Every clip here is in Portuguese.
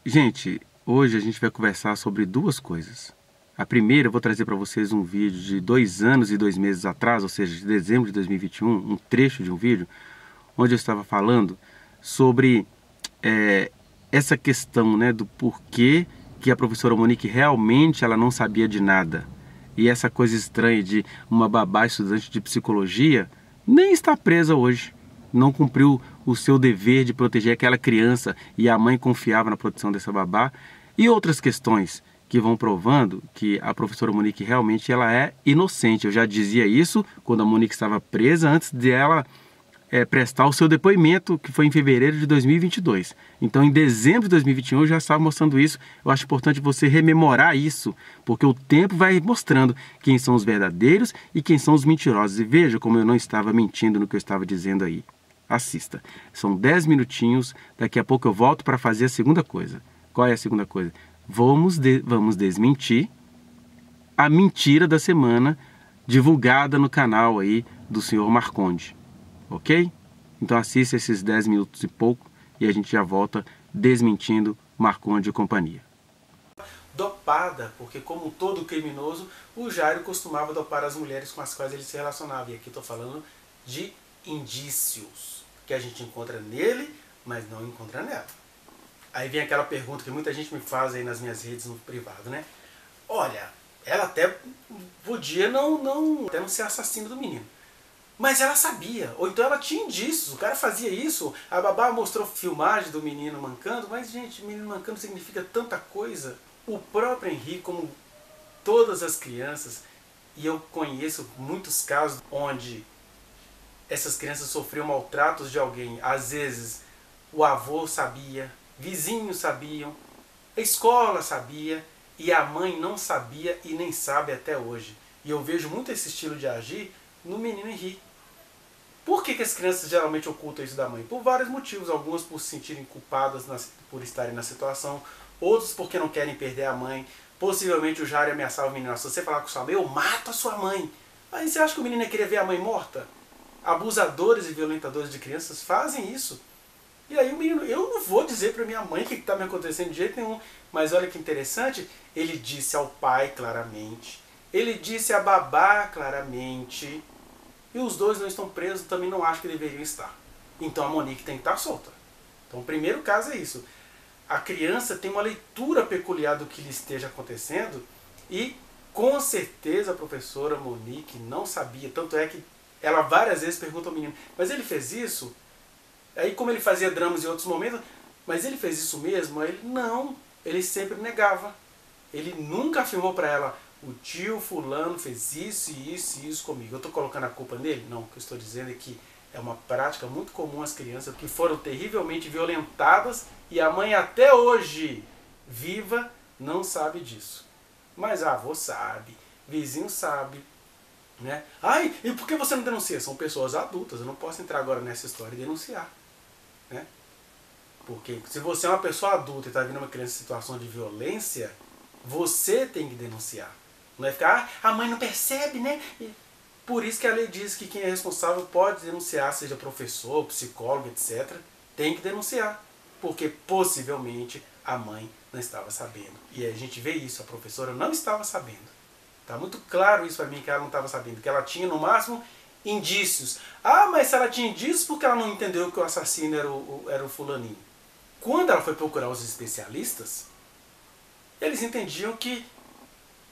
Gente, hoje a gente vai conversar sobre duas coisas. A primeira, eu vou trazer para vocês um vídeo de 2 anos e 2 meses atrás, ou seja, de dezembro de 2021, um trecho de um vídeo, onde eu estava falando sobre essa questão, né, do porquê que a professora Monique realmente ela não sabia de nada. E essa coisa estranha de uma babá estudante de psicologia nem está presa hoje. Não cumpriu o seu dever de proteger aquela criança e a mãe confiava na proteção dessa babá. E outras questões que vão provando que a professora Monique realmente ela é inocente. Eu já dizia isso quando a Monique estava presa, antes dela prestar o seu depoimento, que foi em fevereiro de 2022. Então, em dezembro de 2021, eu já estava mostrando isso. Eu acho importante você rememorar isso, porque o tempo vai mostrando quem são os verdadeiros e quem são os mentirosos. E veja como eu não estava mentindo no que eu estava dizendo aí. Assista. São 10 minutinhos, daqui a pouco eu volto para fazer a segunda coisa. Qual é a segunda coisa? Vamos desmentir a mentira da semana divulgada no canal aí do senhor Marconde. Ok? Então assista esses 10 minutos e pouco e a gente já volta desmentindo Marconde e companhia. Dopada, porque como todo criminoso, o Jairo costumava dopar as mulheres com as quais ele se relacionava. E aqui estou falando de indícios que a gente encontra nele, mas não encontra nela. Aí vem aquela pergunta que muita gente me faz aí nas minhas redes no privado, né? Olha, ela até podia até não ser assassina do menino. Mas ela sabia, ou então ela tinha indícios, o cara fazia isso, a babá mostrou filmagem do menino mancando, mas gente, menino mancando significa tanta coisa. O próprio Henri, como todas as crianças, e eu conheço muitos casos onde essas crianças sofriam maltratos de alguém, às vezes o avô sabia, vizinhos sabiam, a escola sabia, e a mãe não sabia e nem sabe até hoje. E eu vejo muito esse estilo de agir no menino Henri. Por que as crianças geralmente ocultam isso da mãe? Por vários motivos. Algumas por se sentirem culpadas por estarem na situação, outros porque não querem perder a mãe. Possivelmente o Jairo ameaçava o menino: se você falar com sua mãe, eu mato a sua mãe. Aí você acha que o menino ia querer ver a mãe morta? Abusadores e violentadores de crianças fazem isso. E aí o menino, eu não vou dizer para minha mãe o que está me acontecendo de jeito nenhum. Mas olha que interessante, ele disse ao pai claramente, ele disse à babá claramente, e os dois não estão presos, também não acho que deveriam estar. Então a Monique tem que estar solta. Então o primeiro caso é isso. A criança tem uma leitura peculiar do que lhe esteja acontecendo e com certeza a professora Monique não sabia. Tanto é que ela várias vezes pergunta ao menino: mas ele fez isso? Aí como ele fazia dramas em outros momentos, mas ele fez isso mesmo? Aí ele, não, ele sempre negava. Ele nunca afirmou para ela: o tio fulano fez isso e isso e isso comigo. Eu estou colocando a culpa nele? Não, o que eu estou dizendo é que é uma prática muito comum às crianças que foram terrivelmente violentadas e a mãe até hoje, viva, não sabe disso. Mas a avó sabe, vizinho sabe. Né? Ai, e por que você não denuncia? São pessoas adultas, eu não posso entrar agora nessa história e denunciar. Né? Porque se você é uma pessoa adulta e está vendo uma criança em situação de violência, você tem que denunciar. Não é ficar, a mãe não percebe, né? Por isso que a lei diz que quem é responsável pode denunciar, seja professor, psicólogo, etc. Tem que denunciar, porque possivelmente a mãe não estava sabendo. E a gente vê isso, a professora não estava sabendo. Está muito claro isso para mim, que ela não estava sabendo, que ela tinha no máximo indícios. Ah, mas se ela tinha indícios, por que ela não entendeu que o assassino era o fulaninho? Quando ela foi procurar os especialistas, eles entendiam que,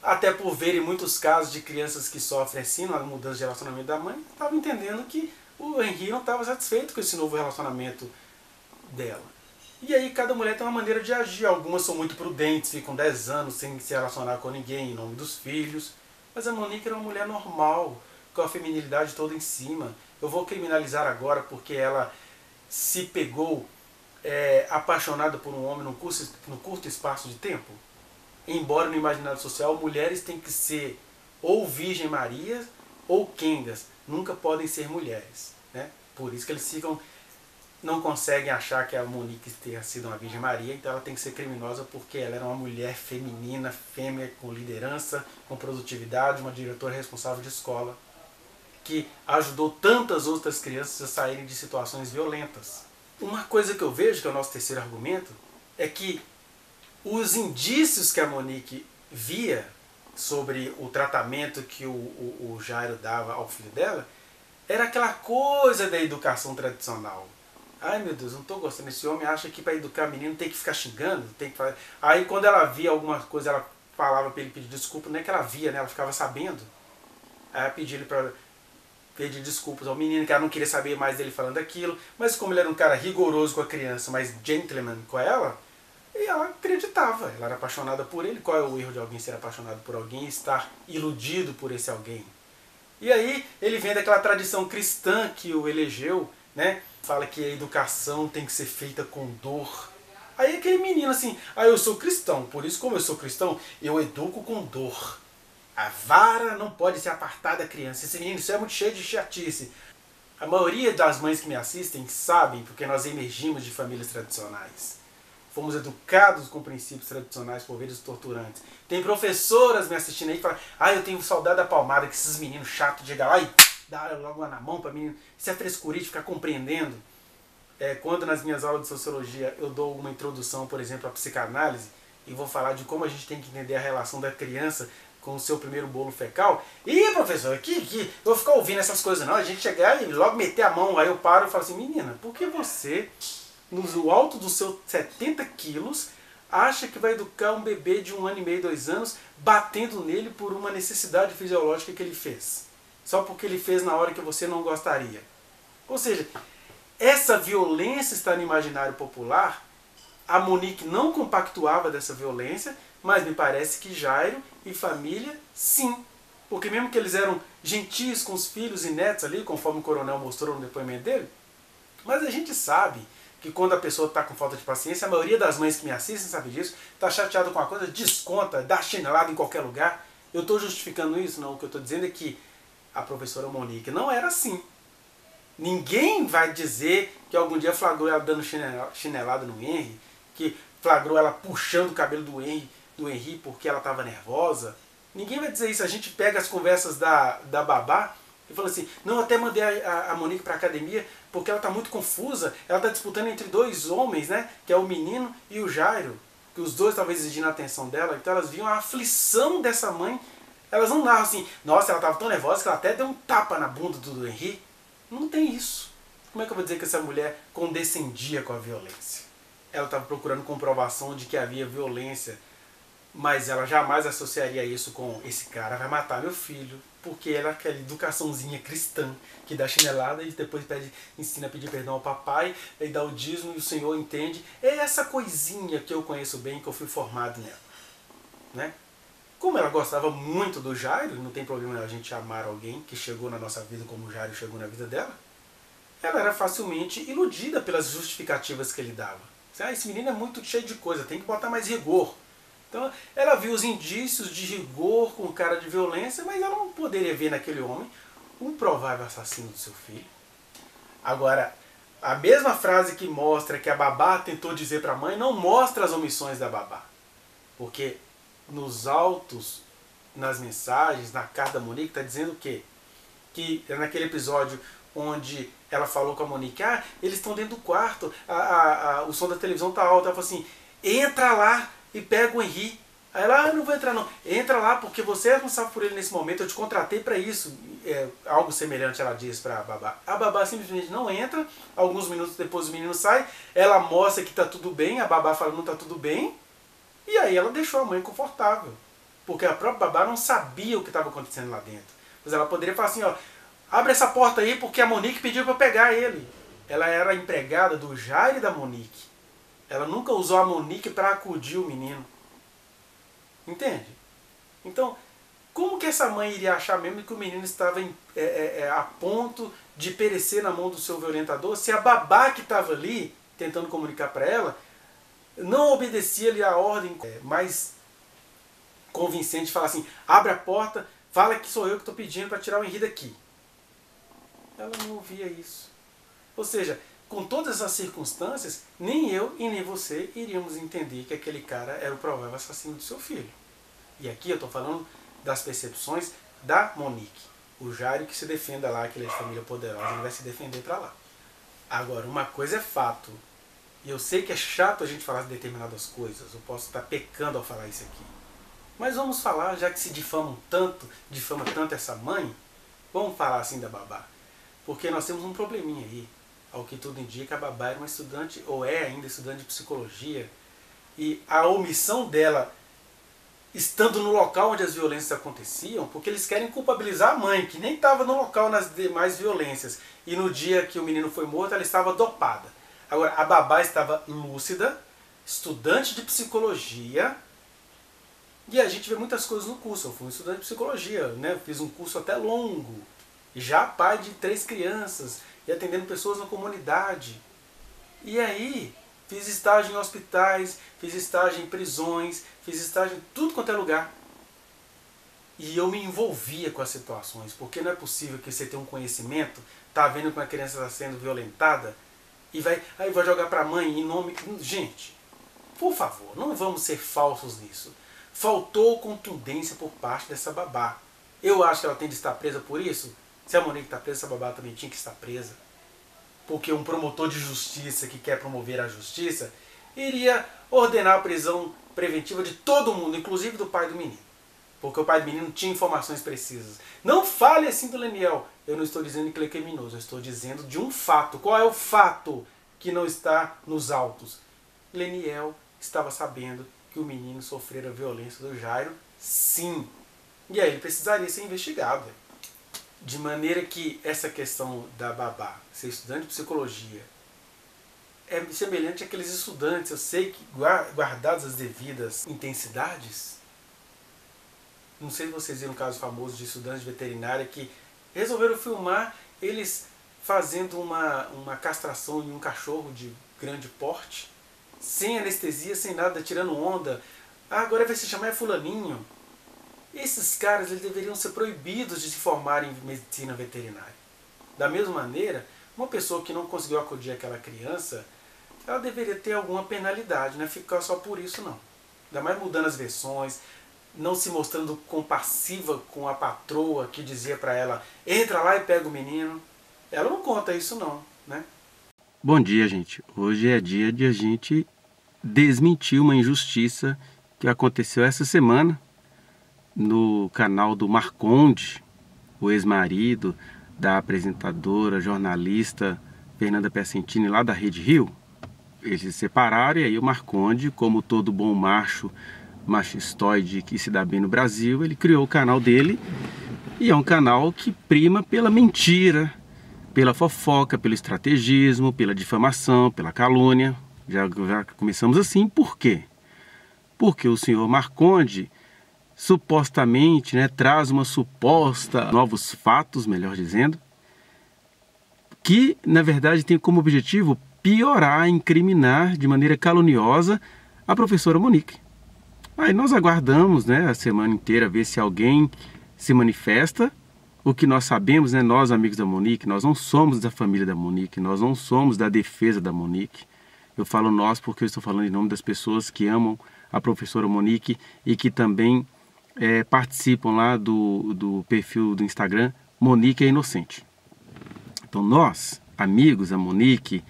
até por verem muitos casos de crianças que sofrem assim, na mudança de relacionamento da mãe, estavam entendendo que o Henri não estava satisfeito com esse novo relacionamento dela. E aí cada mulher tem uma maneira de agir. Algumas são muito prudentes, ficam 10 anos sem se relacionar com ninguém em nome dos filhos. Mas a Monique era uma mulher normal, com a feminilidade toda em cima. Eu vou criminalizar agora porque ela se pegou apaixonada por um homem num curto espaço de tempo? Embora no imaginário social, mulheres têm que ser ou Virgem Maria ou Kengas, nunca podem ser mulheres. Né? Por isso que eles não conseguem achar que a Monique tenha sido uma Virgem Maria, então ela tem que ser criminosa porque ela era uma mulher feminina, fêmea, com liderança, com produtividade, uma diretora responsável de escola, que ajudou tantas outras crianças a saírem de situações violentas. Uma coisa que eu vejo, que é o nosso terceiro argumento, é que Os indícios que a Monique via sobre o tratamento que o Jairo dava ao filho dela era aquela coisa da educação tradicional. Ai meu Deus, não estou gostando. Esse homem acha que para educar menino tem que ficar xingando, tem que fazer. Aí quando ela via alguma coisa, ela falava para ele pedir desculpa, não é que ela via, né? Ela ficava sabendo. Aí ela pedia ele para pedir desculpas ao menino, que ela não queria saber mais dele falando aquilo. Mas como ele era um cara rigoroso com a criança, mas gentleman com ela, e ela acreditava, ela era apaixonada por ele. Qual é o erro de alguém ser apaixonado por alguém e estar iludido por esse alguém? E aí ele vem daquela tradição cristã que o elegeu, né? Fala que a educação tem que ser feita com dor. Aí aquele menino assim, eu sou cristão, por isso como eu sou cristão, eu educo com dor. A vara não pode se apartar da criança. Esse menino, isso é muito cheio de chatice. A maioria das mães que me assistem sabem, porque nós emergimos de famílias tradicionais. Fomos educados com princípios tradicionais por vezes torturantes. Tem professoras me assistindo aí que falam, eu tenho saudade da palmada, que esses meninos chatos chegam lá e dá logo lá na mão para mim. Isso é frescurinha de ficar compreendendo. Quando nas minhas aulas de sociologia eu dou uma introdução, por exemplo, à psicanálise, e vou falar de como a gente tem que entender a relação da criança com o seu primeiro bolo fecal. E professor, eu vou ficar ouvindo essas coisas não, a gente chegar e logo meter a mão, aí eu paro e falo assim, menina, por que você, no alto dos seus 70 quilos, acha que vai educar um bebê de 1 ano e meio, 2 anos, batendo nele por uma necessidade fisiológica que ele fez? Só porque ele fez na hora que você não gostaria. Ou seja, essa violência está no imaginário popular. A Monique não compactuava dessa violência, mas me parece que Jairo e família, sim. Porque mesmo que eles eram gentis com os filhos e netos ali, conforme o coronel mostrou no depoimento dele, mas a gente sabe que quando a pessoa está com falta de paciência, a maioria das mães que me assistem sabe disso, está chateada com uma coisa, desconta, dá chinelada em qualquer lugar. Eu estou justificando isso? Não, o que eu estou dizendo é que a professora Monique não era assim. Ninguém vai dizer que algum dia flagrou ela dando chinelada no Henry, que flagrou ela puxando o cabelo do Henry porque ela estava nervosa. Ninguém vai dizer isso. A gente pega as conversas da babá e fala assim, não, até mandei a Monique para a academia porque ela está muito confusa, ela está disputando entre 2 homens, né, que é o menino e o Jairo, que os dois estavam exigindo a atenção dela, então elas viam a aflição dessa mãe. Elas não narram assim, nossa, ela estava tão nervosa que ela até deu um tapa na bunda do Henry. Não tem isso. Como é que eu vou dizer que essa mulher condescendia com a violência? Ela estava procurando comprovação de que havia violência, mas ela jamais associaria isso com esse cara vai matar meu filho, porque ela é aquela educaçãozinha cristã que dá chinelada e depois ensina a pedir perdão ao papai, e dá o dízimo e o Senhor entende. É essa coisinha que eu conheço bem, que eu fui formado nela, né? Como ela gostava muito do Jairo, não tem problema a gente amar alguém que chegou na nossa vida como o Jairo chegou na vida dela, ela era facilmente iludida pelas justificativas que ele dava. Esse menino é muito cheio de coisa, tem que botar mais rigor. Então ela viu os indícios de rigor com cara de violência, mas ela não poderia ver naquele homem um provável assassino do seu filho. Agora, a mesma frase que mostra que a babá tentou dizer para a mãe não mostra as omissões da babá. Porque nos autos, nas mensagens, na carta da Monique, está dizendo o quê? Que é naquele episódio onde ela falou com a Monique, eles estão dentro do quarto, o som da televisão está alto, ela falou assim, entra lá e pega o Henry. Aí ela, não vou entrar não, entra lá porque você é responsável por ele nesse momento, eu te contratei para isso. Algo semelhante ela diz para a babá. A babá simplesmente não entra, alguns minutos depois o menino sai, ela mostra que está tudo bem, a babá fala não está tudo bem, e aí ela deixou a mãe confortável, porque a própria babá não sabia o que estava acontecendo lá dentro. Mas ela poderia falar assim, abre essa porta aí porque a Monique pediu para pegar ele. Ela era empregada do Jairo e da Monique. Ela nunca usou a Monique para acudir o menino. Entende? Então, como que essa mãe iria achar mesmo que o menino estava a ponto de perecer na mão do seu violentador, se a babá que estava ali, tentando comunicar para ela, não obedecia-lhe a ordem mais convincente de falar assim, abre a porta, fala que sou eu que estou pedindo para tirar o Henry daqui. Ela não ouvia isso. Ou seja, com todas as circunstâncias, nem eu e nem você iríamos entender que aquele cara era o provável assassino do seu filho. E aqui eu estou falando das percepções da Monique. O Jairo que se defenda lá, que ele é de família poderosa, ele vai se defender para lá. Agora, uma coisa é fato. E eu sei que é chato a gente falar de determinadas coisas, eu posso estar pecando ao falar isso aqui. Mas vamos falar, já que se difama tanto essa mãe, vamos falar assim da babá. Porque nós temos um probleminha aí. Ao que tudo indica, a babá era uma estudante, ou é ainda estudante de psicologia, e a omissão dela, estando no local onde as violências aconteciam, porque eles querem culpabilizar a mãe, que nem estava no local nas demais violências, e no dia que o menino foi morto, ela estava dopada. Agora, a babá estava lúcida, estudante de psicologia, e a gente vê muitas coisas no curso. Eu fui um estudante de psicologia, né? Fiz um curso até longo, já pai de 3 crianças, e atendendo pessoas na comunidade. E aí, fiz estágio em hospitais, fiz estágio em prisões, fiz estágio em tudo quanto é lugar. E eu me envolvia com as situações, porque não é possível que você tenha um conhecimento, tá vendo que uma criança está sendo violentada, e vai jogar para a mãe em nome... Gente, por favor, não vamos ser falsos nisso. Faltou contundência por parte dessa babá. Eu acho que ela tem de estar presa por isso. Se a Monique está presa, essa babá também tinha que estar presa. Porque um promotor de justiça que quer promover a justiça iria ordenar a prisão preventiva de todo mundo, inclusive do pai do menino. Porque o pai do menino tinha informações precisas. Não fale assim do Leniel. Eu não estou dizendo que ele é criminoso, eu estou dizendo de um fato. Qual é o fato que não está nos autos? Leniel estava sabendo que o menino sofrera violência do Jairo, sim. E aí ele precisaria ser investigado. De maneira que essa questão da babá ser estudante de psicologia é semelhante àqueles estudantes, eu sei que guardadas as devidas intensidades, não sei se vocês viram um caso famoso de estudantes de veterinária que resolveram filmar eles fazendo uma castração em um cachorro de grande porte, sem anestesia, sem nada, tirando onda. Ah, agora vai se chamar fulaninho. Esses caras eles deveriam ser proibidos de se formarem em medicina veterinária. Da mesma maneira, uma pessoa que não conseguiu acudir aquela criança, ela deveria ter alguma penalidade, não é ficar só por isso não. Ainda mais mudando as versões, não se mostrando compassiva com a patroa que dizia para ela, entra lá e pega o menino. Ela não conta isso não, né? Bom dia, gente. Hoje é dia de a gente desmentir uma injustiça que aconteceu essa semana no canal do Marconde, o ex-marido da apresentadora, jornalista Fernanda Piacentini, lá da Rede Rio. Eles se separaram e aí o Marconde, como todo bom machistoide que se dá bem no Brasil, ele criou o canal dele e é um canal que prima pela mentira, pela fofoca, pelo estrategismo, pela difamação, pela calúnia. Já começamos assim, por quê? Porque o senhor Marconde supostamente, né, traz uma suposta novos fatos, melhor dizendo, que na verdade tem como objetivo piorar, incriminar de maneira caluniosa a professora Monique. Aí nós aguardamos, né, a semana inteira ver se alguém se manifesta. O que nós sabemos, né, nós amigos da Monique, nós não somos da família da Monique, nós não somos da defesa da Monique. Eu falo nós porque eu estou falando em nome das pessoas que amam a professora Monique e que também participam lá do perfil do Instagram Monique é Inocente. Então nós, amigos da Monique,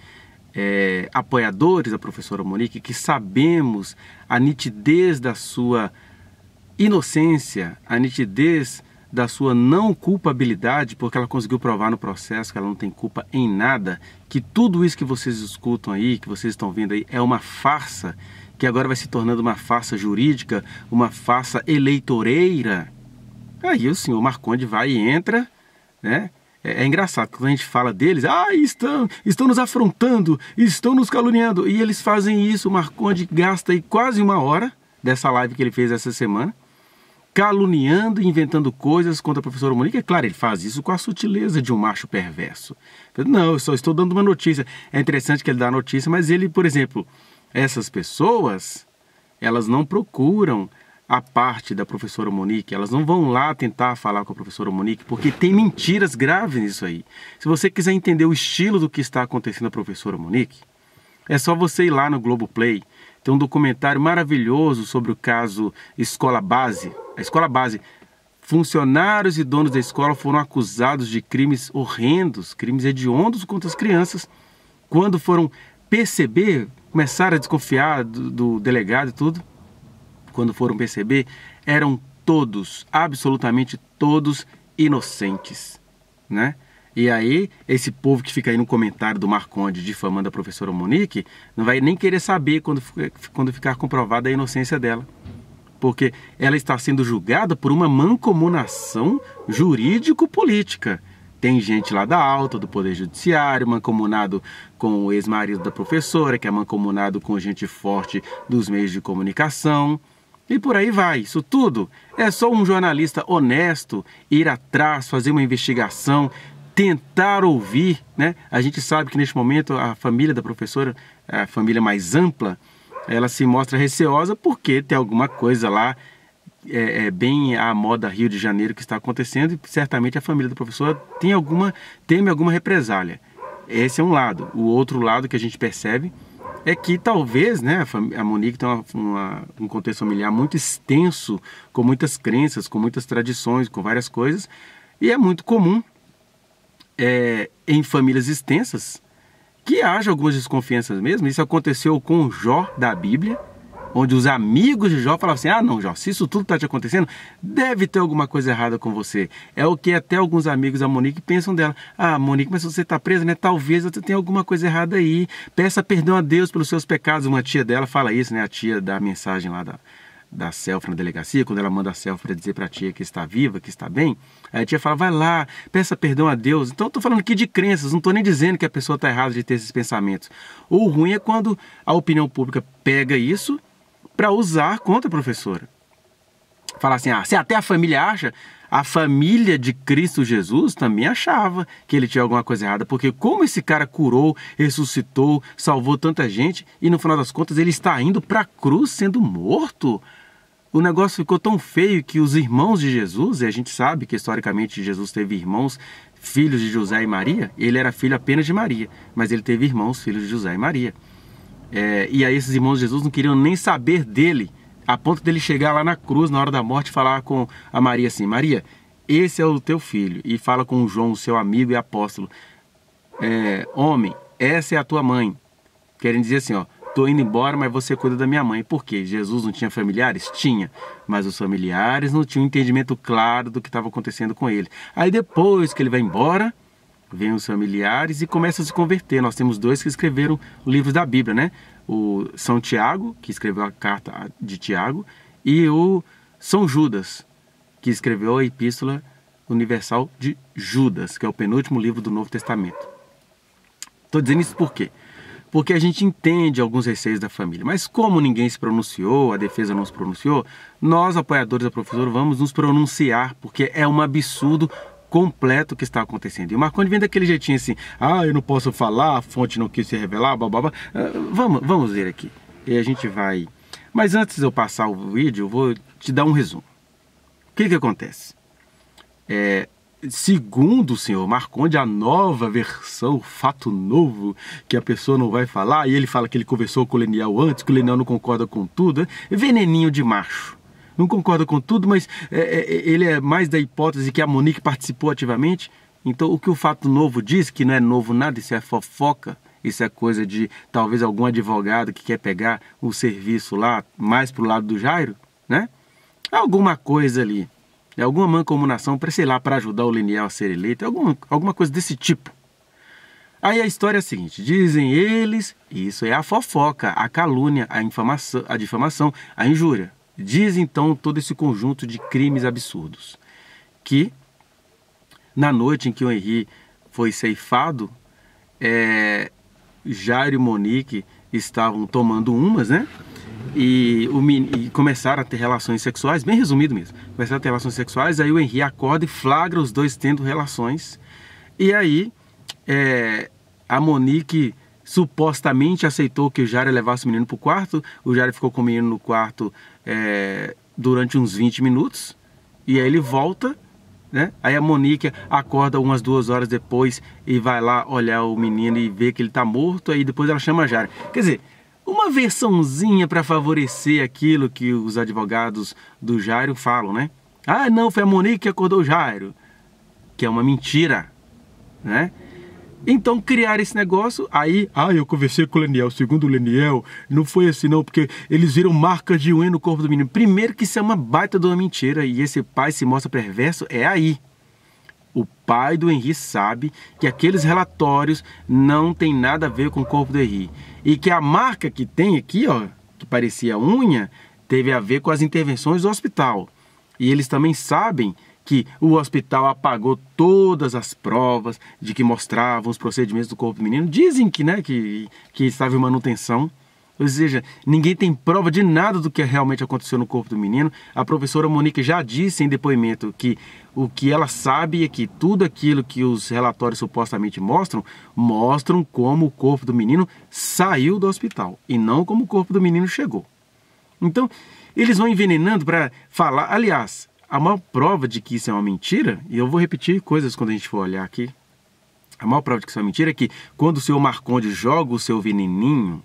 apoiadores da professora Monique, que sabemos a nitidez da sua inocência, a nitidez da sua não culpabilidade, porque ela conseguiu provar no processo que ela não tem culpa em nada, que tudo isso que vocês escutam aí, que vocês estão vendo aí, é uma farsa, que agora vai se tornando uma farsa jurídica, uma farsa eleitoreira. Aí o senhor Marconde vai e entra, né? É engraçado, quando a gente fala deles, estão nos afrontando, estão nos caluniando, e eles fazem isso. O Marconde gasta aí quase 1 hora dessa live que ele fez essa semana, caluniando e inventando coisas contra a professora Monique. É claro, ele faz isso com a sutileza de um macho perverso. Não, eu só estou dando uma notícia. É interessante que ele dá a notícia, mas ele, por exemplo, essas pessoas, elas não procuram a parte da professora Monique, elas não vão lá tentar falar com a professora Monique, porque tem mentiras graves nisso aí. Se você quiser entender o estilo do que está acontecendo a professora Monique, é só você ir lá no Globoplay. Tem um documentário maravilhoso sobre o caso Escola Base. A Escola Base, funcionários e donos da escola foram acusados de crimes horrendos, crimes hediondos contra as crianças. Quando foram perceber, começaram a desconfiar do delegado e tudo. Quando foram perceber, eram todos, absolutamente todos, inocentes, né? E aí, esse povo que fica aí no comentário do Marconde difamando a professora Monique, não vai nem querer saber quando ficar comprovada a inocência dela. Porque ela está sendo julgada por uma mancomunação jurídico-política. Tem gente lá da alta, do Poder Judiciário, mancomunado com o ex-marido da professora, que é mancomunado com gente forte dos meios de comunicação. E por aí vai. Isso tudo é só um jornalista honesto ir atrás, fazer uma investigação, tentar ouvir, né? A gente sabe que neste momento a família da professora, a família mais ampla, ela se mostra receosa porque tem alguma coisa lá, bem a moda Rio de Janeiro que está acontecendo, e certamente a família da professora teme alguma represália. Esse é um lado. O outro lado que a gente percebe é que talvez, né, a Monique tem um contexto familiar muito extenso, com muitas crenças, com muitas tradições, com várias coisas, e é muito comum em famílias extensas que haja algumas desconfianças mesmo. Isso aconteceu com Jó da Bíblia, onde os amigos de Jó falavam assim: ah não, Jó, se isso tudo está te acontecendo, deve ter alguma coisa errada com você. É o que até alguns amigos da Monique pensam dela. Ah, Monique, mas se você está presa, né? Talvez você tenha alguma coisa errada aí. Peça perdão a Deus pelos seus pecados. Uma tia dela fala isso, né? A tia dá a mensagem lá da selfie na delegacia, quando ela manda a selfie para dizer para a tia que está viva, que está bem. Aí a tia fala: vai lá, peça perdão a Deus. Então eu estou falando aqui de crenças, não estou nem dizendo que a pessoa está errada de ter esses pensamentos. O ruim é quando a opinião pública pega isso para usar contra a professora. Fala assim: ah, se até a família acha, a família de Cristo Jesus também achava que ele tinha alguma coisa errada, porque como esse cara curou, ressuscitou, salvou tanta gente, e no final das contas ele está indo para a cruz sendo morto. O negócio ficou tão feio que os irmãos de Jesus, e a gente sabe que historicamente Jesus teve irmãos, filhos de José e Maria. Ele era filho apenas de Maria, mas ele teve irmãos, filhos de José e Maria. E aí esses irmãos de Jesus não queriam nem saber dele, a ponto dele chegar lá na cruz, na hora da morte, e falar com a Maria assim: Maria, esse é o teu filho. E fala com João, o seu amigo e apóstolo: homem, essa é a tua mãe. Querem dizer assim, ó: estou indo embora, mas você cuida da minha mãe. Por quê? Jesus não tinha familiares? Tinha. Mas os familiares não tinham um entendimento claro do que estava acontecendo com ele. Aí depois que ele vai embora, vem os familiares e começa a se converter. Nós temos dois que escreveram o livro da Bíblia, né? O São Tiago, que escreveu a carta de Tiago, e o São Judas, que escreveu a Epístola Universal de Judas, que é o penúltimo livro do Novo Testamento. Estou dizendo isso por quê? Porque a gente entende alguns receios da família, mas como ninguém se pronunciou, a defesa não se pronunciou, nós, apoiadores da professora, vamos nos pronunciar, porque é um absurdo completo que está acontecendo. E o Marconde vem daquele jeitinho assim: ah, eu não posso falar, a fonte não quis se revelar, blá, blá, blá. Vamos ver aqui. E a gente vai... Mas antes de eu passar o vídeo, eu vou te dar um resumo. O que acontece? Segundo o senhor Marconde, a nova versão, o fato novo, que a pessoa não vai falar, e ele fala que ele conversou com o Leniel antes, que o Leniel não concorda com tudo, veneninho de macho. Não concorda com tudo, mas ele é mais da hipótese que a Monique participou ativamente. Então, o que o fato novo diz, que não é novo nada, isso é fofoca, isso é coisa de talvez algum advogado que quer pegar o serviço lá, mais pro lado do Jairo, né? Alguma coisa ali, alguma mancomunação para, sei lá, para ajudar o Leniel a ser eleito, alguma coisa desse tipo. Aí a história é a seguinte: dizem eles, isso é a fofoca, a calúnia, a difamação, a injúria. Diz então todo esse conjunto de crimes absurdos, que na noite em que o Henri foi ceifado, Jairo e Monique estavam tomando umas, né? E começaram a ter relações sexuais, bem resumido mesmo, começaram a ter relações sexuais. Aí o Henri acorda e flagra os dois tendo relações, e aí a Monique supostamente aceitou que o Jairo levasse o menino para o quarto. O Jairo ficou com o menino no quarto durante uns 20 minutos. E aí ele volta, né? Aí a Monique acorda umas 2 horas depois e vai lá olhar o menino e vê que ele está morto. Aí depois ela chama Jairo. Quer dizer, uma versãozinha para favorecer aquilo que os advogados do Jairo falam, né? Ah, não, foi a Monique que acordou o Jairo. Que é uma mentira, né? Então criaram esse negócio, aí, eu conversei com o Leniel, segundo o Leniel, não foi assim não, porque eles viram marcas de unha no corpo do menino. Primeiro que isso é uma baita de uma mentira, e esse pai se mostra perverso, é aí. O pai do Henri sabe que aqueles relatórios não tem nada a ver com o corpo do Henri. E que a marca que tem aqui, ó, que parecia unha, teve a ver com as intervenções do hospital. E eles também sabem que o hospital apagou todas as provas de que mostravam os procedimentos do corpo do menino. Dizem que, né, que estava em manutenção. Ou seja, ninguém tem prova de nada do que realmente aconteceu no corpo do menino. A professora Monique já disse em depoimento que o que ela sabe é que tudo aquilo que os relatórios supostamente mostram como o corpo do menino saiu do hospital e não como o corpo do menino chegou. Então, eles vão envenenando para falar. Aliás, a maior prova de que isso é uma mentira, e eu vou repetir coisas quando a gente for olhar aqui, a maior prova de que isso é uma mentira é que quando o senhor Marconde joga o seu veneninho,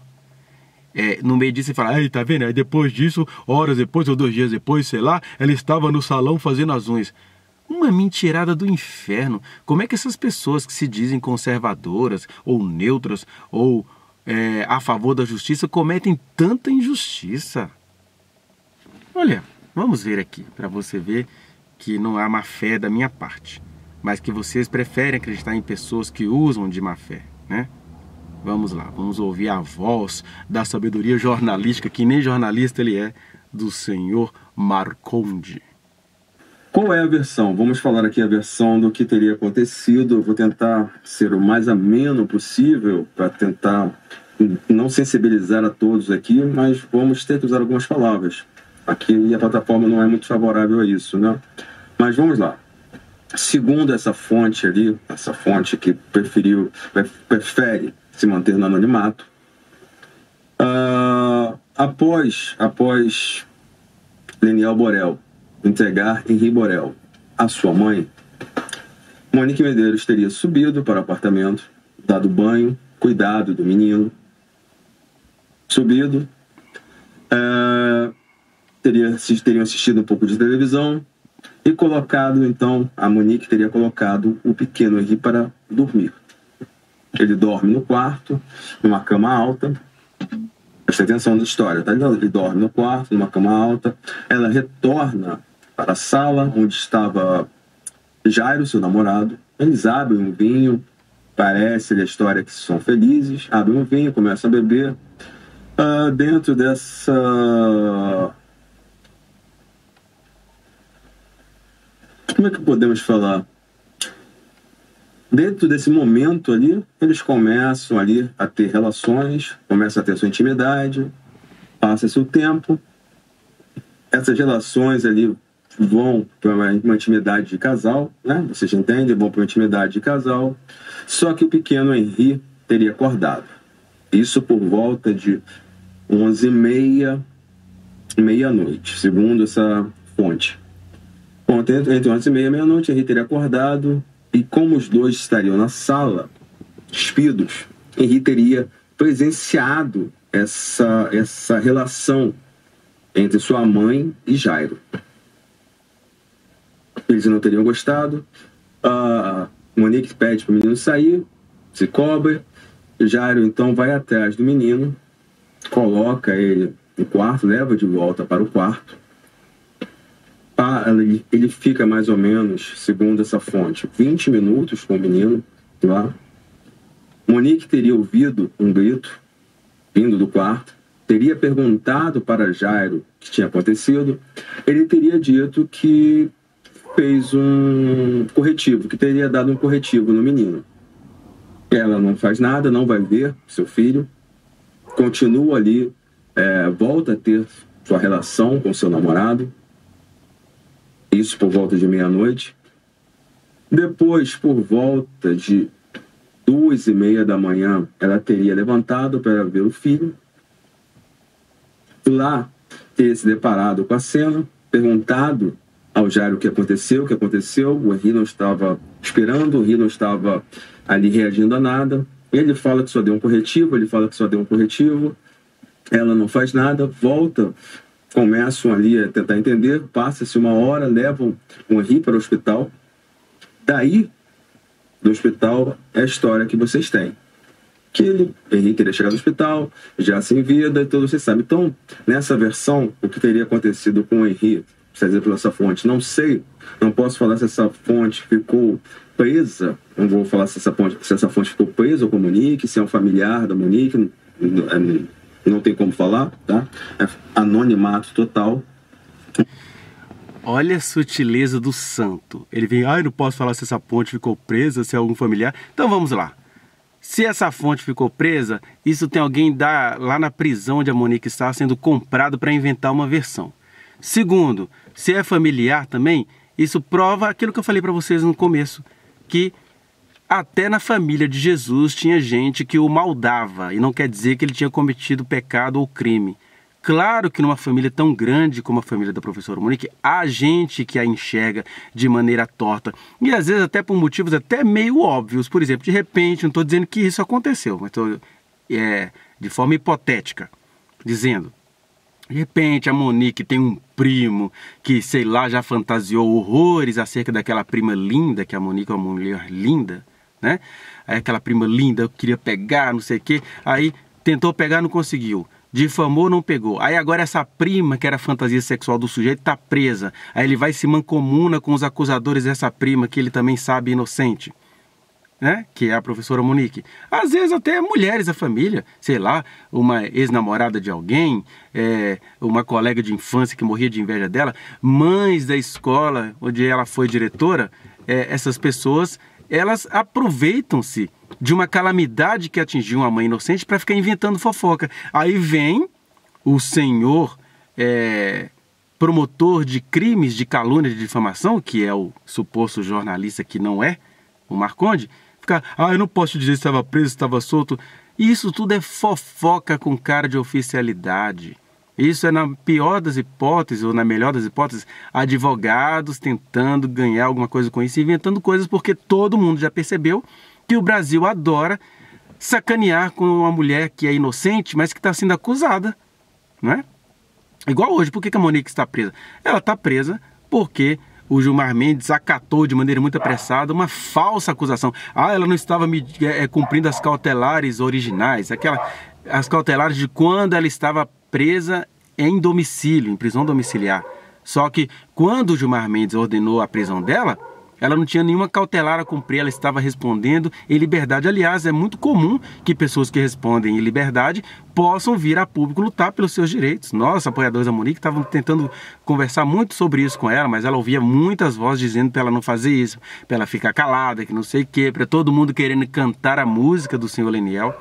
no meio disso ele fala, aí tá vendo? Aí depois disso, horas depois ou 2 dias depois, sei lá, ela estava no salão fazendo as unhas. Uma mentirada do inferno. Como é que essas pessoas que se dizem conservadoras, ou neutras, ou a favor da justiça, cometem tanta injustiça? Olha, vamos ver aqui, para você ver que não há má fé da minha parte, mas que vocês preferem acreditar em pessoas que usam de má fé, né? Vamos lá, vamos ouvir a voz da sabedoria jornalística, que nem jornalista ele é, do senhor Marconde. Qual é a versão? Vamos falar aqui a versão do que teria acontecido. Eu vou tentar ser o mais ameno possível para tentar não sensibilizar a todos aqui, mas vamos ter que usar algumas palavras. Aqui a plataforma não é muito favorável a isso, né? Mas vamos lá. Segundo essa fonte ali, essa fonte que prefere se manter no anonimato, após Leniel Borel entregar Henri Borel à sua mãe, Monique Medeiros teria subido para o apartamento, dado banho, cuidado do menino, subido, teriam assistido um pouco de televisão e colocado, então, a Monique teria colocado o pequeno Henri para dormir. Ele dorme no quarto, numa cama alta. Presta atenção na história, tá? Ele dorme no quarto, numa cama alta. Ela retorna para a sala onde estava Jairo, seu namorado. Eles abrem um vinho, parece a história que são felizes. Abrem um vinho, começam a beber. Dentro dessa... Como é que podemos falar? Dentro desse momento ali, eles começam ali a ter relações, começam a ter sua intimidade, passa-se o tempo, essas relações ali vão para uma intimidade de casal, né? Vocês entendem? Vão para uma intimidade de casal, só que o pequeno Henri teria acordado. Isso por volta de 11h30, meia-noite, segundo essa fonte. Bom, entre 11h30 e meia-noite, Henri teria acordado. E como os dois estariam na sala, despidos, Henri teria presenciado essa relação entre sua mãe e Jairo. Eles não teriam gostado. Monique pede para o menino sair, se cobre. Jairo então vai atrás do menino, coloca ele no quarto, leva de volta para o quarto. Ele fica mais ou menos, segundo essa fonte, 20 minutos com o menino lá. Monique teria ouvido um grito vindo do quarto, teria perguntado para Jairo o que tinha acontecido. Ele teria dito que fez um corretivo, que teria dado um corretivo no menino. Ela não faz nada, não vai ver seu filho, continua ali, volta a ter sua relação com seu namorado. Isso por volta de meia-noite. Depois, por volta de 2h30 da manhã, ela teria levantado para ver o filho. Lá, teria se deparado com a cena, perguntado ao Jairo o que aconteceu. O Henri não estava esperando, o Henri não estava ali reagindo a nada. Ele fala que só deu um corretivo, Ela não faz nada, volta. Começam ali a tentar entender, passa-se 1 hora, levam o Henri para o hospital. Daí, do hospital é a história que vocês têm. Que Henri teria chegado ao hospital, já sem vida, e tudo você sabe. Então, nessa versão, o que teria acontecido com o Henri, precisa dizer pela essa fonte, não sei, não posso falar se essa fonte ficou presa, não vou falar se essa fonte ficou presa com a Monique, se é um familiar da Monique, não tem como falar, tá? É anonimato total. Olha a sutileza do santo. Ele vem, não posso falar se essa fonte ficou presa, se é algum familiar. Então vamos lá. Se essa fonte ficou presa, isso tem alguém lá na prisão onde a Monique está sendo comprado para inventar uma versão. Segundo, se é familiar também, isso prova aquilo que eu falei para vocês no começo, que até na família de Jesus tinha gente que o maldava, e não quer dizer que ele tinha cometido pecado ou crime. Claro que numa família tão grande como a família da professora Monique, há gente que a enxerga de maneira torta. E às vezes até por motivos até meio óbvios. Por exemplo, de repente, não estou dizendo que isso aconteceu, mas estou de forma hipotética, dizendo, de repente a Monique tem um primo que, sei lá, já fantasiou horrores acerca daquela prima linda, que a Monique é uma mulher linda, né? Aí aquela prima linda queria pegar, não sei o quê, aí tentou pegar, não conseguiu. Difamou, não pegou. Aí agora essa prima, que era a fantasia sexual do sujeito, está presa. Aí ele vai se mancomuna com os acusadores dessa prima, que ele também sabe inocente, né? Que é a professora Monique. Às vezes até mulheres da família, sei lá, uma ex-namorada de alguém, uma colega de infância que morria de inveja dela, mães da escola onde ela foi diretora, essas pessoas, elas aproveitam-se de uma calamidade que atingiu uma mãe inocente para ficar inventando fofoca. Aí vem o senhor promotor de crimes de calúnia e de difamação, que é o suposto jornalista que não é, o Marconde, ficar, eu não posso te dizer se estava preso, se estava solto. Isso tudo é fofoca com cara de oficialidade. Isso é, na pior das hipóteses, ou na melhor das hipóteses, advogados tentando ganhar alguma coisa com isso, inventando coisas, porque todo mundo já percebeu que o Brasil adora sacanear com uma mulher que é inocente, mas que está sendo acusada, não é? Igual hoje, por que a Monique está presa? Ela está presa porque o Gilmar Mendes acatou de maneira muito apressada uma falsa acusação. Ela não estava cumprindo as cautelares originais, as cautelares de quando ela estava presa em domicílio, em prisão domiciliar. Só que quando o Gilmar Mendes ordenou a prisão dela, ela não tinha nenhuma cautelar a cumprir, ela estava respondendo em liberdade. Aliás, é muito comum que pessoas que respondem em liberdade possam vir a público lutar pelos seus direitos. Nós, apoiadores da Monique, estávamos tentando conversar muito sobre isso com ela, mas ela ouvia muitas vozes dizendo para ela não fazer isso, para ela ficar calada, que não sei o quê, para todo mundo querendo cantar a música do senhor Leniel,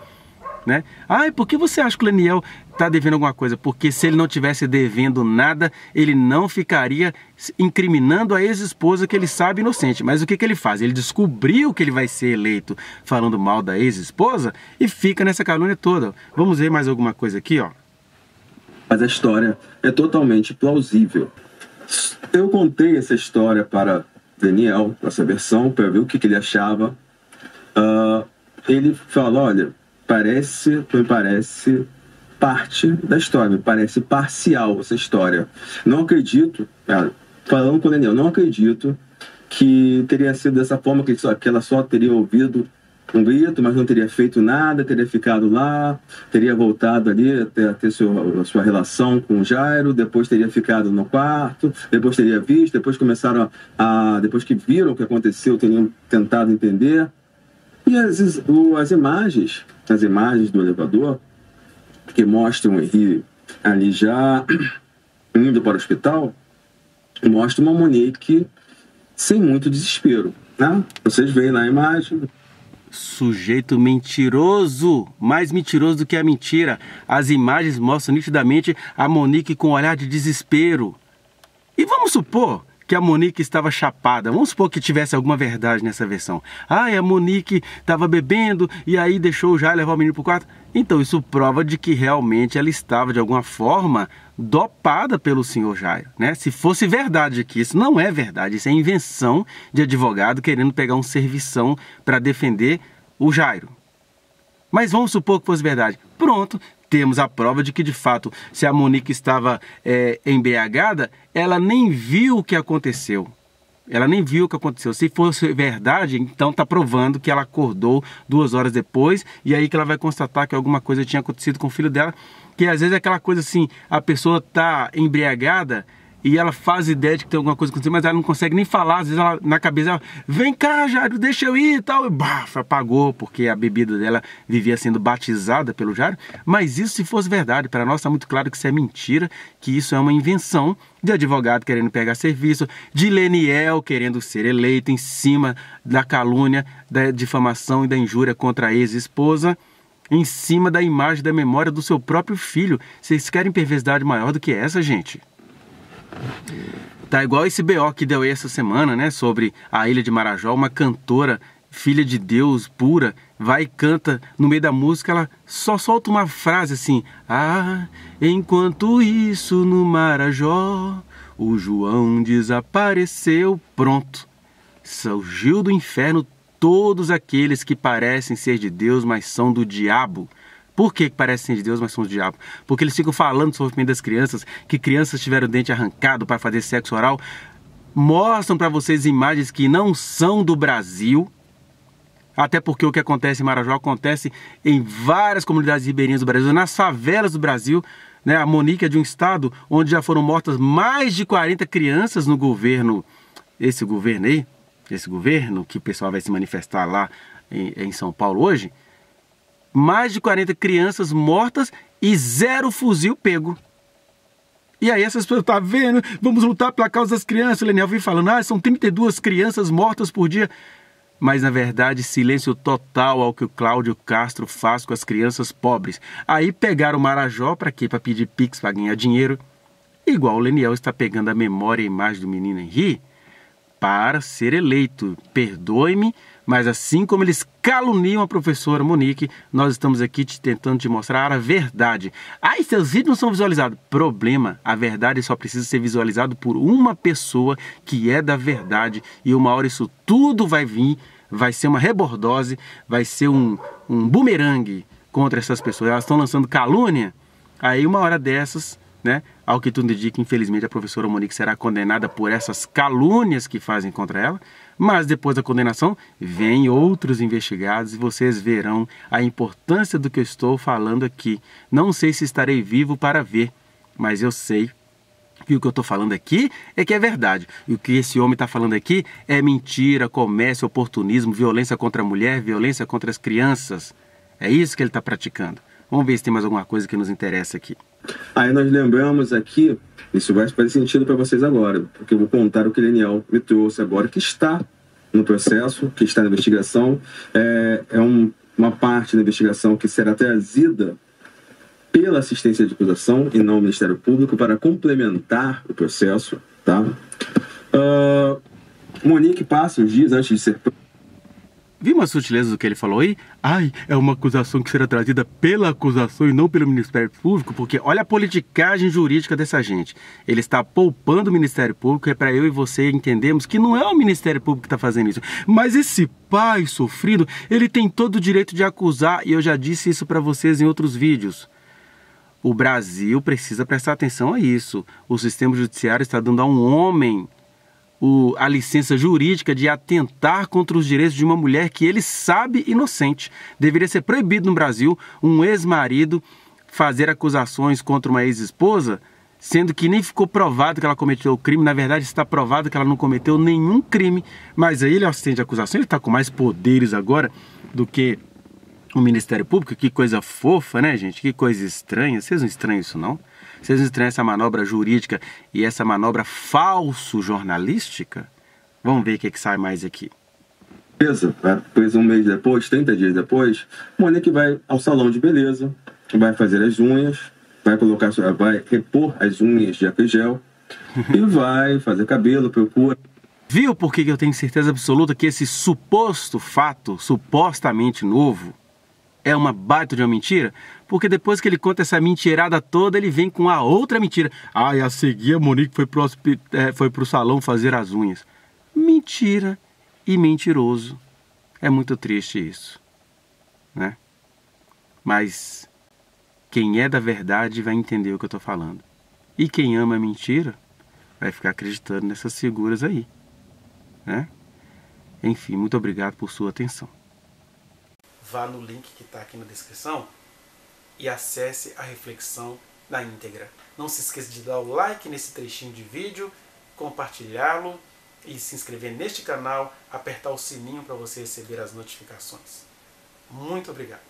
né? E por que você acha que o Leniel está devendo alguma coisa? Porque se ele não tivesse devendo nada, ele não ficaria incriminando a ex-esposa que ele sabe inocente. Mas o que ele faz? Ele descobriu que ele vai ser eleito falando mal da ex-esposa e fica nessa calúnia toda. Vamos ver mais alguma coisa aqui, ó. Mas a história é totalmente plausível. Eu contei essa história para Daniel, essa versão, para ver o que ele achava. Ele falou, olha, me parece parte da história, me parece parcial essa história. Não acredito, falando com o Daniel, não acredito que teria sido dessa forma, que ela só teria ouvido um grito, mas não teria feito nada, teria ficado lá, teria voltado ali a ter sua relação com o Jairo, depois teria ficado no quarto, depois teria visto, depois começaram depois que viram o que aconteceu, teriam tentado entender. E as imagens do elevador, que mostram o Henri ali já indo para o hospital, mostram uma Monique sem muito desespero, né? Vocês veem na imagem. Sujeito mentiroso, mais mentiroso do que a mentira. As imagens mostram nitidamente a Monique com um olhar de desespero. E vamos supor que a Monique estava chapada. Vamos supor que tivesse alguma verdade nessa versão. A Monique estava bebendo e aí deixou o Jairo levar o menino para o quarto. Então isso prova de que realmente ela estava de alguma forma dopada pelo senhor Jairo, né? Se fosse verdade aqui, isso não é verdade, isso é invenção de advogado querendo pegar um servição para defender o Jairo. Mas vamos supor que fosse verdade. Pronto, temos a prova de que, de fato, se a Monique estava embriagada, ela nem viu o que aconteceu. Ela nem viu o que aconteceu. Se fosse verdade, então está provando que ela acordou 2 horas depois e aí que ela vai constatar que alguma coisa tinha acontecido com o filho dela. Que às vezes é aquela coisa assim, a pessoa está embriagada e ela faz ideia de que tem alguma coisa acontecendo, mas ela não consegue nem falar. Às vezes ela, na cabeça ela, vem cá, Jairo, deixa eu ir e tal. E baf, apagou, porque a bebida dela vivia sendo batizada pelo Jairo. Mas isso se fosse verdade, para nós está muito claro que isso é mentira, que isso é uma invenção de advogado querendo pegar serviço, de Leniel querendo ser eleito em cima da calúnia, da difamação e da injúria contra a ex-esposa, em cima da imagem, da memória do seu próprio filho. Vocês querem perversidade maior do que essa, gente? Tá igual esse BO que deu aí essa semana, né? Sobre a Ilha de Marajó, uma cantora, filha de Deus, pura, vai e canta no meio da música, ela só solta uma frase assim: ah, enquanto isso no Marajó, o João desapareceu. Pronto. Surgiu do inferno todos aqueles que parecem ser de Deus, mas são do diabo. Por que parecem ser de Deus, mas são do diabo? Porque eles ficam falando do sofrimento das crianças, que crianças tiveram o dente arrancado para fazer sexo oral. Mostram para vocês imagens que não são do Brasil. Até porque o que acontece em Marajó acontece em várias comunidades ribeirinhas do Brasil, nas favelas do Brasil. Né? A Monique é de um estado onde já foram mortas mais de 40 crianças no governo. Esse governo aí, esse governo que o pessoal vai se manifestar lá em São Paulo hoje. Mais de 40 crianças mortas e 0 fuzil pego. E aí essas pessoas, tá vendo? Vamos lutar pela causa das crianças. O Leniel vem falando, são 32 crianças mortas por dia. Mas na verdade, silêncio total ao que o Cláudio Castro faz com as crianças pobres. Aí pegaram o Marajó para quê? Para pedir pix, para ganhar dinheiro. Igual o Leniel está pegando a memória e a imagem do menino Henri para ser eleito. Perdoe-me, mas assim como eles caluniam a professora Monique, nós estamos aqui tentando te mostrar a verdade. Ai, seus vídeos não são visualizados. Problema, a verdade só precisa ser visualizado por uma pessoa que é da verdade. E uma hora isso tudo vai vir, vai ser uma rebordose, vai ser um bumerangue contra essas pessoas. Elas estão lançando calúnia, aí uma hora dessas, né? Ao que tudo indica, infelizmente, a professora Monique será condenada por essas calúnias que fazem contra ela, mas depois da condenação, vem outros investigados e vocês verão a importância do que eu estou falando aqui. Não sei se estarei vivo para ver, mas eu sei que o que eu estou falando aqui é que é verdade. E o que esse homem está falando aqui é mentira, comércio, oportunismo, violência contra a mulher, violência contra as crianças. É isso que ele está praticando. Vamos ver se tem mais alguma coisa que nos interessa aqui. Aí nós lembramos aqui, isso vai fazer sentido para vocês agora, porque eu vou contar o que o Leniel me trouxe agora, que está no processo, que está na investigação. Uma parte da investigação que será trazida pela assistência de acusação e não o Ministério Público para complementar o processo. Tá? Monique passa os dias antes de ser... Viu uma sutileza do que ele falou aí? Ai, é uma acusação que será trazida pela acusação e não pelo Ministério Público, porque olha a politicagem jurídica dessa gente. Ele está poupando o Ministério Público, é para eu e você entendermos que não é o Ministério Público que está fazendo isso. Mas esse pai sofrido, ele tem todo o direito de acusar, e eu já disse isso para vocês em outros vídeos. O Brasil precisa prestar atenção a isso. O sistema judiciário está dando a um homem a licença jurídica de atentar contra os direitos de uma mulher que ele sabe inocente. Deveria ser proibido no Brasil um ex-marido fazer acusações contra uma ex-esposa, sendo que nem ficou provado que ela cometeu o crime. Na verdade, está provado que ela não cometeu nenhum crime, mas aí ele é o assistente de acusação, ele está com mais poderes agora do que o Ministério Público. Que coisa fofa, né, gente? Que coisa estranha. Vocês não estranham isso, não? Vocês não estranham essa manobra jurídica e essa manobra falso-jornalística? Vamos ver o que sai mais aqui. Beleza, depois, um mês depois, 30 dias depois, Monique vai ao salão de beleza, vai fazer as unhas, vai repor as unhas de álcool gel e vai fazer cabelo, procura. Viu por que eu tenho certeza absoluta que esse suposto fato, supostamente novo, é uma baita de uma mentira? Porque depois que ele conta essa mentirada toda, ele vem com a outra mentira. E a seguir a Monique foi pro salão fazer as unhas. Mentira e mentiroso. É muito triste isso, né? Mas quem é da verdade vai entender o que eu estou falando. E quem ama a mentira vai ficar acreditando nessas figuras aí. né? Enfim, muito obrigado por sua atenção. Vá no link que está aqui na descrição e acesse a reflexão na íntegra. Não se esqueça de dar o like nesse trechinho de vídeo, compartilhá-lo e se inscrever neste canal, apertar o sininho para você receber as notificações. Muito obrigado.